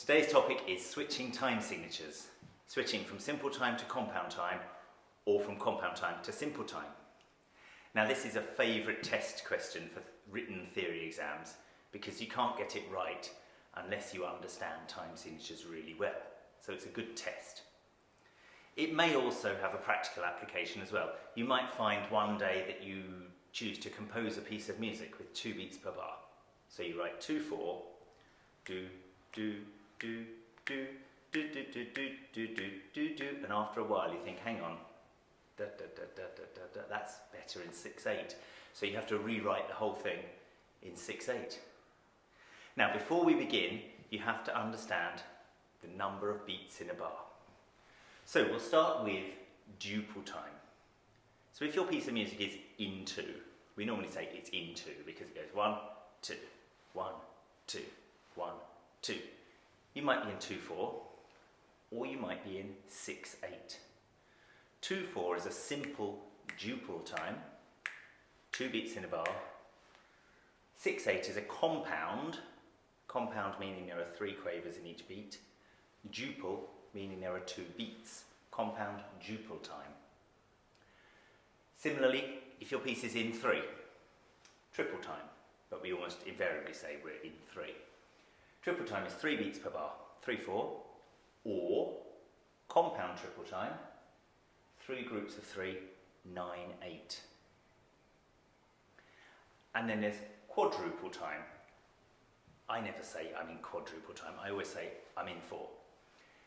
Today's topic is switching time signatures, switching from simple time to compound time or from compound time to simple time. Now this is a favourite test question for written theory exams because you can't get it right unless you understand time signatures really well, so it's a good test. It may also have a practical application as well. You might find one day that you choose to compose a piece of music with 2 beats per bar. So you write 2/4, do, do, do, do, do, do, do, do, do, do, do, do, and after a while you think, hang on, da, da, da, da, da, da, da, that's better in 6/8. So you have to rewrite the whole thing in 6/8. Now before we begin, you have to understand the number of beats in a bar. So we'll start with duple time. So if your piece of music is in 2, we normally say it's in 2 because it goes 1, 2, 1, 2, 1, 2. You might be in 2/4 or you might be in 6/8. 2/4 is a simple duple time, 2 beats in a bar. 6/8 is a compound meaning there are 3 quavers in each beat. Duple meaning there are 2 beats, compound duple time. Similarly, if your piece is in 3, triple time, but we almost invariably say we're in 3. Triple time is 3 beats per bar, 3/4, or compound triple time, 3 groups of 3, 9/8. And then there's quadruple time. I never say I'm in quadruple time, I always say I'm in 4.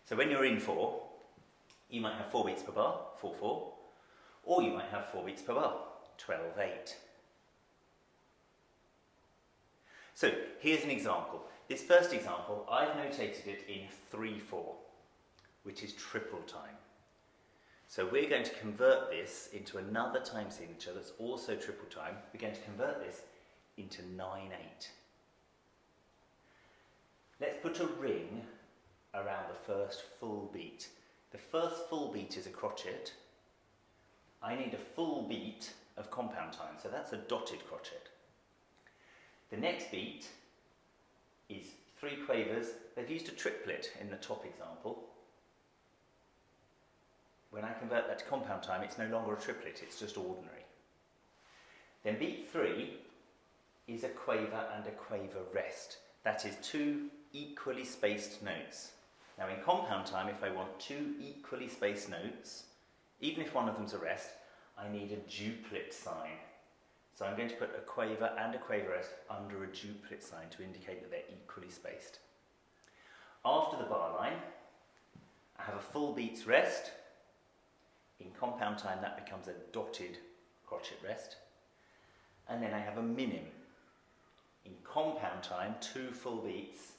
So when you're in 4, you might have 4 beats per bar, 4/4, or you might have 4 beats per bar, 12/8. So here's an example. This first example, I've notated it in 3/4, which is triple time. So we're going to convert this into another time signature that's also triple time. We're going to convert this into 9/8. Let's put a ring around the first full beat. The first full beat is a crotchet. I need a full beat of compound time, so that's a dotted crotchet. The next beat is 3 quavers. They've used a triplet in the top example. When I convert that to compound time, it's no longer a triplet, it's just ordinary. Then beat 3 is a quaver and a quaver rest. That is 2 equally spaced notes. Now in compound time, if I want 2 equally spaced notes, even if one of them's a rest, I need a duplet sign. So I'm going to put a quaver and a quaver rest under a duplet sign to indicate that they're equally spaced. After the bar line, I have a full beats rest. In compound time, that becomes a dotted crotchet rest. And then I have a minim. In compound time, 2 full beats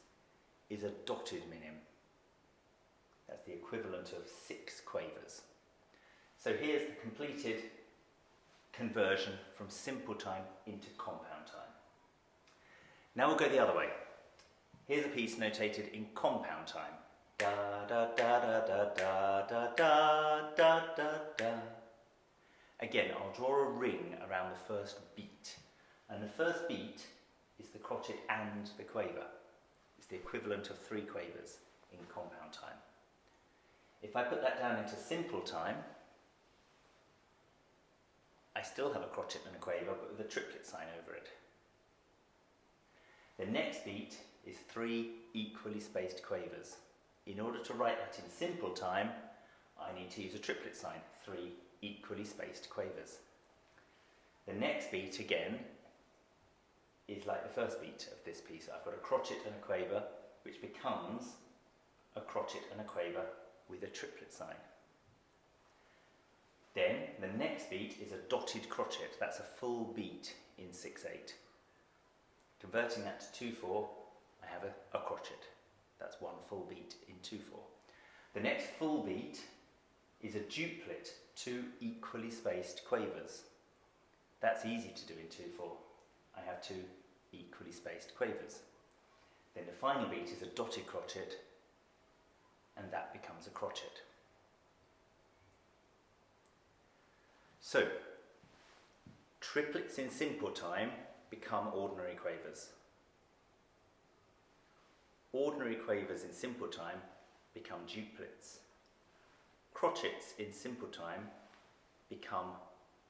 is a dotted minim. That's the equivalent of 6 quavers. So here's the completed conversion from simple time into compound time. Now we'll go the other way. Here's a piece notated in compound time. Da da da da da da da da da da da. Again, I'll draw a ring around the first beat. And the first beat is the crotchet and the quaver. It's the equivalent of 3 quavers in compound time. If I put that down into simple time, I still have a crotchet and a quaver, but with a triplet sign over it. The next beat is 3 equally spaced quavers. In order to write that in simple time, I need to use a triplet sign, 3 equally spaced quavers. The next beat, again, is like the first beat of this piece. I've got a crotchet and a quaver, which becomes a crotchet and a quaver with a triplet sign. Then the next beat is a dotted crotchet. That's a full beat in 6/8. Converting that to 2/4, I have a crotchet. That's 1 full beat in 2/4. The next full beat is a duplet, 2 equally spaced quavers. That's easy to do in 2/4. I have 2 equally spaced quavers. Then the final beat is a dotted crotchet, and that becomes a crotchet. So, triplets in simple time become ordinary quavers. Ordinary quavers in simple time become duplets. Crotchets in simple time become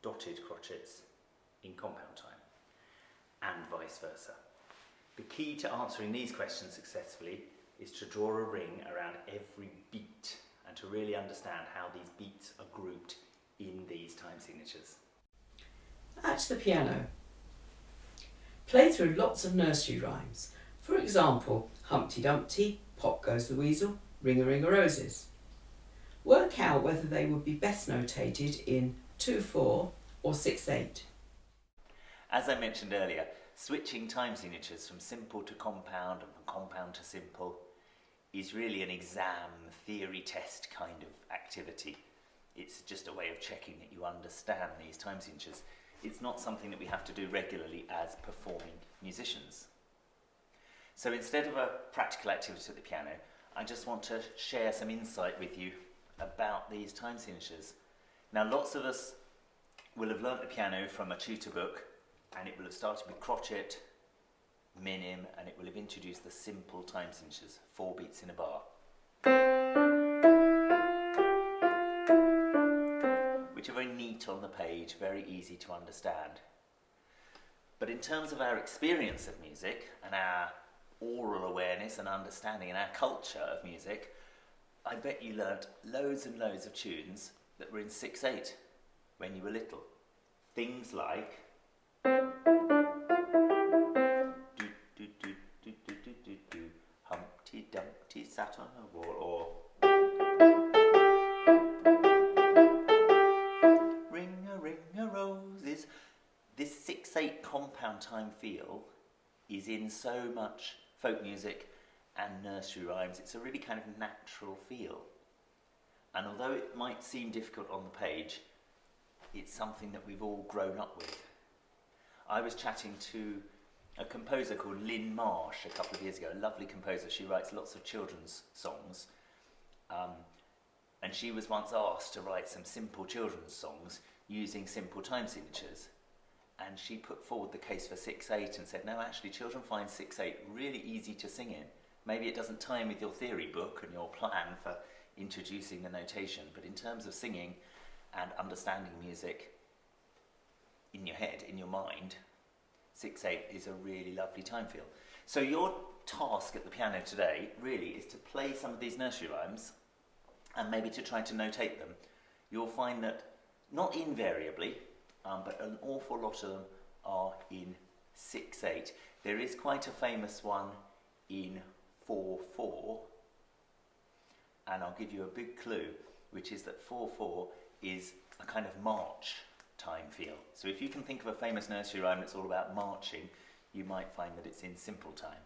dotted crotchets in compound time, and vice versa. The key to answering these questions successfully is to draw a ring around every beat and to really understand how these beats are grouped in these time signatures. At the piano. Play through lots of nursery rhymes. For example, Humpty Dumpty, Pop Goes the Weasel, Ring-a-Ring-a-Roses. Work out whether they would be best notated in 2/4 or 6/8. As I mentioned earlier, switching time signatures from simple to compound and from compound to simple is really an exam theory test kind of activity. It's just a way of checking that you understand these time signatures. It's not something that we have to do regularly as performing musicians. So instead of a practical activity at the piano, I just want to share some insight with you about these time signatures. Now, lots of us will have learnt the piano from a tutor book, and it will have started with crotchet, minim, and it will have introduced the simple time signatures, 4 beats in a bar, which are very neat on the page, very easy to understand. But in terms of our experience of music and our oral awareness and understanding and our culture of music, I bet you learnt loads and loads of tunes that were in 6/8 when you were little. Things like do do do do do do do do, Humpty Dumpty sat on a wall, or Ring-a-ring-a-roses. This 6/8 compound time feel is in so much folk music and nursery rhymes. It's a really kind of natural feel. And although it might seem difficult on the page, it's something that we've all grown up with. I was chatting to a composer called Lynn Marsh a couple of years ago, a lovely composer. She writes lots of children's songs. And she was once asked to write some simple children's songs using simple time signatures. And she put forward the case for 6/8 and said, no, actually children find 6/8 really easy to sing in. Maybe it doesn't tie in with your theory book and your plan for introducing the notation, but in terms of singing and understanding music in your head, in your mind, 6/8 is a really lovely time feel. So your task at the piano today really is to play some of these nursery rhymes and maybe to try to notate them. You'll find that, not invariably, but an awful lot of them are in 6/8. There is quite a famous one in 4/4, and I'll give you a big clue, which is that 4/4 is a kind of march time feel. So if you can think of a famous nursery rhyme that's all about marching, you might find that it's in simple time.